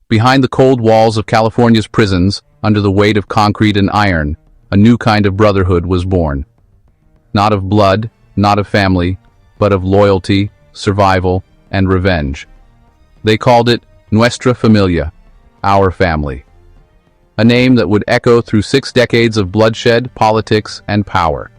Behind the cold walls of California's prisons, under the weight of concrete and iron, a new kind of brotherhood was born. Not of blood, not of family, but of loyalty, survival, and revenge. They called it Nuestra Familia, our family. A name that would echo through 6 decades of bloodshed, politics, and power.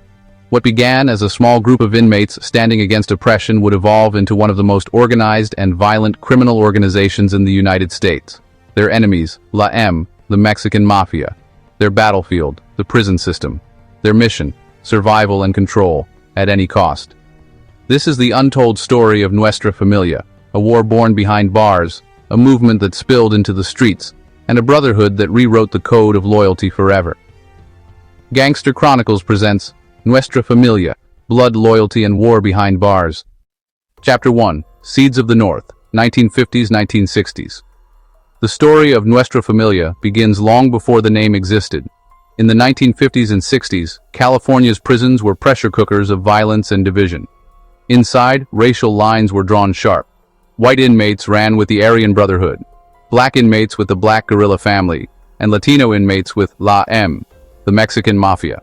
What began as a small group of inmates standing against oppression would evolve into one of the most organized and violent criminal organizations in the United States. Their enemies, the Mexican Mafia. Their battlefield, the prison system. Their mission, survival and control, at any cost. This is the untold story of Nuestra Familia, a war born behind bars, a movement that spilled into the streets, and a brotherhood that rewrote the code of loyalty forever. Gangster Chronicles presents Nuestra Familia, Blood, Loyalty, and War Behind Bars. Chapter 1, Seeds of the North, 1950s-1960s. The story of Nuestra Familia begins long before the name existed. In the 1950s and 60s, California's prisons were pressure cookers of violence and division. Inside, racial lines were drawn sharp. White inmates ran with the Aryan Brotherhood, black inmates with the Black Guerrilla Family, and Latino inmates with the Mexican Mafia.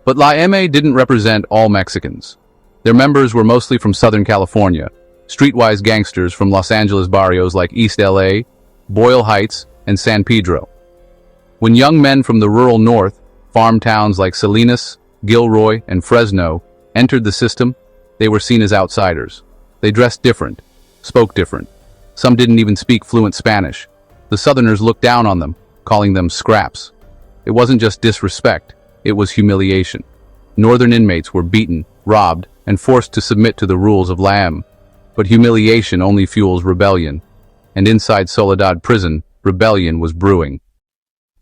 But didn't represent all Mexicans. Their members were mostly from Southern California, streetwise gangsters from Los Angeles barrios like East LA, Boyle Heights, and San Pedro. When young men from the rural north, farm towns like Salinas, Gilroy, and Fresno, entered the system, they were seen as outsiders. They dressed different, spoke different. Some didn't even speak fluent Spanish. The Southerners looked down on them, calling them scraps. It wasn't just disrespect, it was humiliation. Northern inmates were beaten, robbed, and forced to submit to the rules of But humiliation only fuels rebellion. And inside Soledad prison, rebellion was brewing.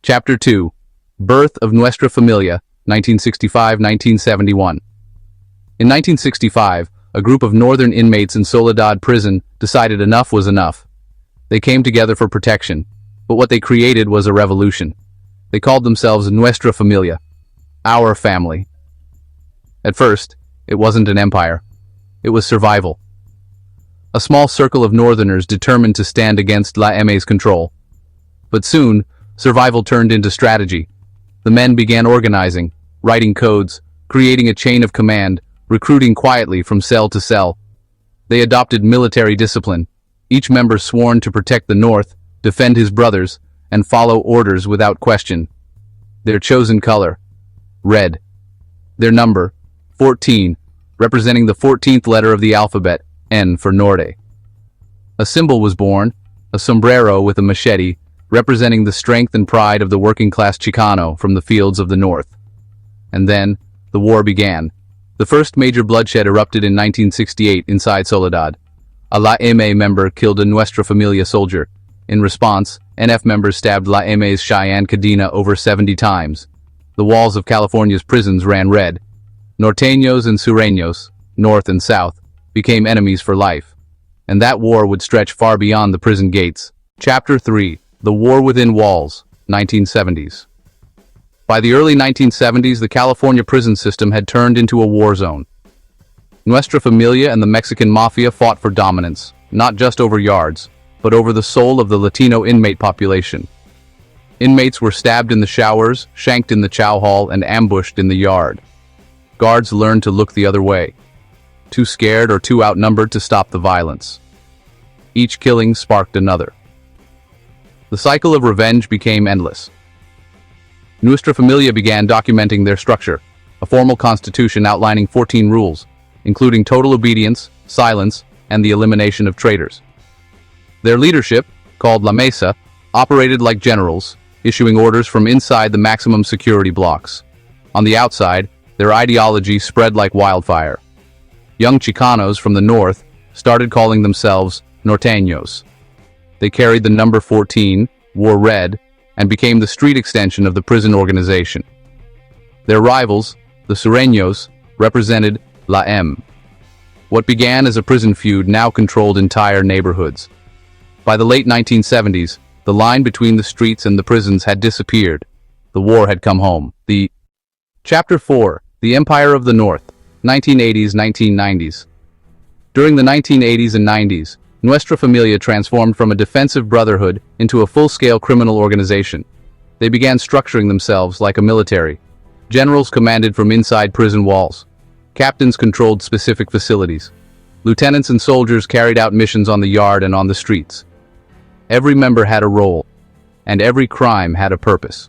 Chapter 2, Birth of Nuestra Familia, 1965-1971. In 1965, a group of northern inmates in Soledad prison decided enough was enough. They came together for protection, but what they created was a revolution. They called themselves Nuestra Familia, our family. At first, it wasn't an empire. It was survival. A small circle of northerners determined to stand against Me's control. But soon, survival turned into strategy. The men began organizing, writing codes, creating a chain of command, recruiting quietly from cell to cell. They adopted military discipline, each member sworn to protect the North, defend his brothers, and follow orders without question. Their chosen color, red. Their number, 14, representing the 14th letter of the alphabet, N for Norte. A symbol was born, a sombrero with a machete, representing the strength and pride of the working-class Chicano from the fields of the North. And then, the war began. The first major bloodshed erupted in 1968 inside Soledad. A M member killed a Nuestra Familia soldier. In response, NF members stabbed M's Cheyenne Cadena over 70 times. The walls of California's prisons ran red. Norteños and Sureños, north and south, became enemies for life. And that war would stretch far beyond the prison gates. Chapter 3, The War Within Walls, 1970s. By the early 1970s, the California prison system had turned into a war zone. Nuestra Familia and the Mexican Mafia fought for dominance, not just over yards, but over the soul of the Latino inmate population. Inmates were stabbed in the showers, shanked in the chow hall, and ambushed in the yard. Guards learned to look the other way, too scared or too outnumbered to stop the violence. Each killing sparked another. The cycle of revenge became endless. Nuestra Familia began documenting their structure, a formal constitution outlining 14 rules, including total obedience, silence, and the elimination of traitors. Their leadership, called La Mesa, operated like generals, issuing orders from inside the maximum security blocks. On the outside, their ideology spread like wildfire. Young Chicanos from the north started calling themselves Norteños. They carried the number 14, wore red, and became the street extension of the prison organization. Their rivals, the Sureños, represented What began as a prison feud now controlled entire neighborhoods. By the late 1970s, the line between the streets and the prisons had disappeared. The war had come home. Chapter 4, The Empire of the North, 1980s-1990s. During the 1980s and 90s, Nuestra Familia transformed from a defensive brotherhood into a full-scale criminal organization. They began structuring themselves like a military. Generals commanded from inside prison walls. Captains controlled specific facilities. Lieutenants and soldiers carried out missions on the yard and on the streets. Every member had a role, and every crime had a purpose.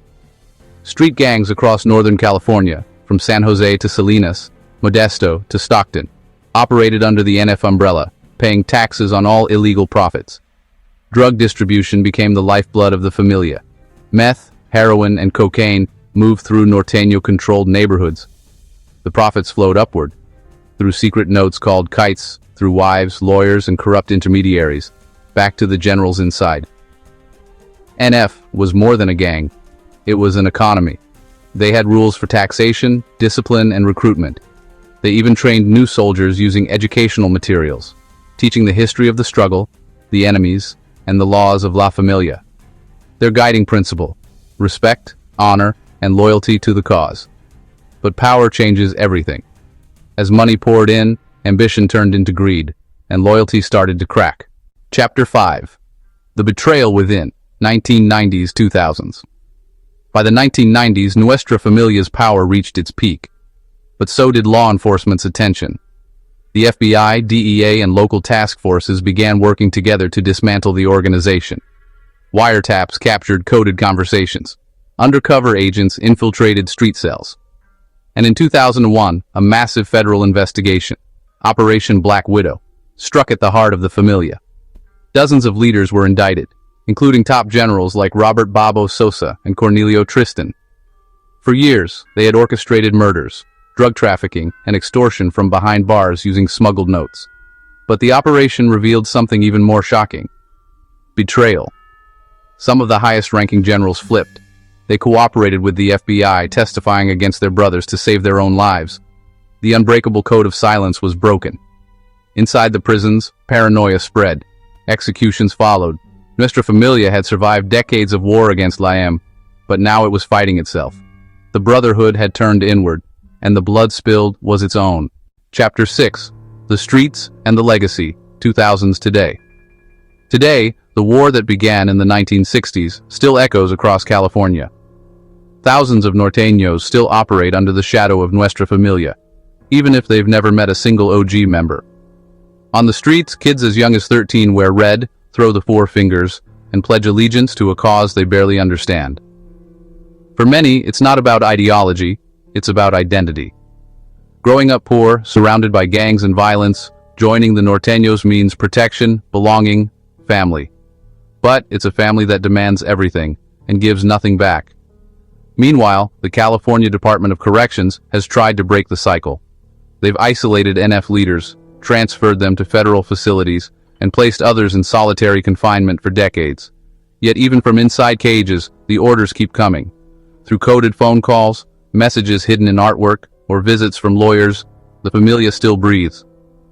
Street gangs across Northern California, from San Jose to Salinas, Modesto to Stockton, operated under the NF umbrella, paying taxes on all illegal profits. Drug distribution became the lifeblood of the familia. Meth, heroin, and cocaine moved through Norteño-controlled neighborhoods. The profits flowed upward, through secret notes called kites, through wives, lawyers, and corrupt intermediaries, back to the generals inside. NF was more than a gang. It was an economy. They had rules for taxation, discipline, and recruitment. They even trained new soldiers using educational materials, teaching the history of the struggle, the enemies, and the laws of La Familia. Their guiding principle: respect, honor, and loyalty to the cause. But power changes everything. As money poured in, ambition turned into greed, and loyalty started to crack. Chapter 5. The Betrayal Within, 1990s-2000s. By the 1990s, Nuestra Familia's power reached its peak. But so did law enforcement's attention. The FBI, DEA, and local task forces began working together to dismantle the organization. Wiretaps captured coded conversations. Undercover agents infiltrated street cells. And in 2001, a massive federal investigation, Operation Black Widow, struck at the heart of the Familia. Dozens of leaders were indicted, including top generals like Robert Babo Sosa and Cornelio Tristan. For years, they had orchestrated murders, drug trafficking, and extortion from behind bars using smuggled notes. But the operation revealed something even more shocking: betrayal. Some of the highest-ranking generals flipped. They cooperated with the FBI, testifying against their brothers to save their own lives. The unbreakable code of silence was broken. Inside the prisons, paranoia spread. Executions followed. Nuestra Familia had survived decades of war against LAM, but now it was fighting itself. The brotherhood had turned inward, and the blood spilled was its own. Chapter 6. The Streets and the Legacy, 2000s today. Today, the war that began in the 1960s still echoes across California. Thousands of Norteños still operate under the shadow of Nuestra Familia, even if they've never met a single OG member. On the streets, kids as young as 13 wear red, throw the four fingers, and pledge allegiance to a cause they barely understand. For many, it's not about ideology, it's about identity. Growing up poor, surrounded by gangs and violence, joining the Norteños means protection, belonging, family. But it's a family that demands everything and gives nothing back. Meanwhile, the California Department of Corrections has tried to break the cycle. They've isolated NF leaders, transferred them to federal facilities, and placed others in solitary confinement for decades. Yet even from inside cages, the orders keep coming. Through coded phone calls, messages hidden in artwork, or visits from lawyers, the Familia still breathes.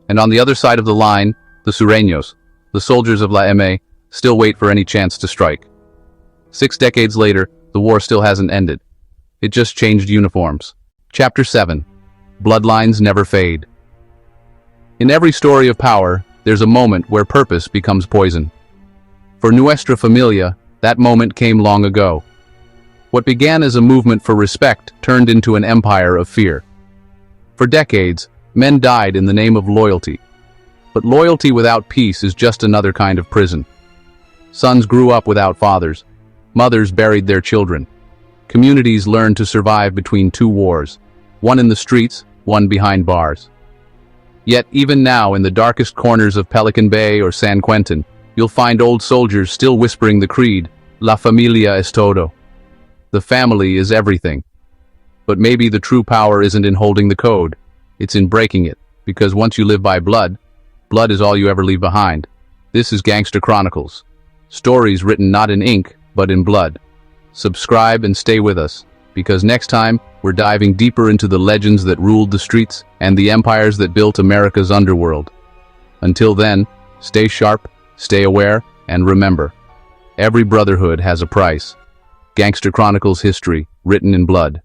And on the other side of the line, the Sureños, the soldiers of La M, still wait for any chance to strike. 6 decades later, the war still hasn't ended. It just changed uniforms. Chapter 7. Bloodlines Never Fade. In every story of power, there's a moment where purpose becomes poison. For Nuestra Familia, that moment came long ago. What began as a movement for respect turned into an empire of fear. For decades, men died in the name of loyalty. But loyalty without peace is just another kind of prison. Sons grew up without fathers. Mothers buried their children. Communities learned to survive between two wars, one in the streets, one behind bars. Yet even now, in the darkest corners of Pelican Bay or San Quentin, you'll find old soldiers still whispering the creed, La Familia es todo. The family is everything. But maybe the true power isn't in holding the code. It's in breaking it, because once you live by blood, blood is all you ever leave behind. This is Gangster Chronicles. Stories written not in ink, but in blood. Subscribe and stay with us, because next time, we're diving deeper into the legends that ruled the streets and the empires that built America's underworld. Until then, stay sharp, stay aware, and remember, every brotherhood has a price. Gangster Chronicles history, written in blood.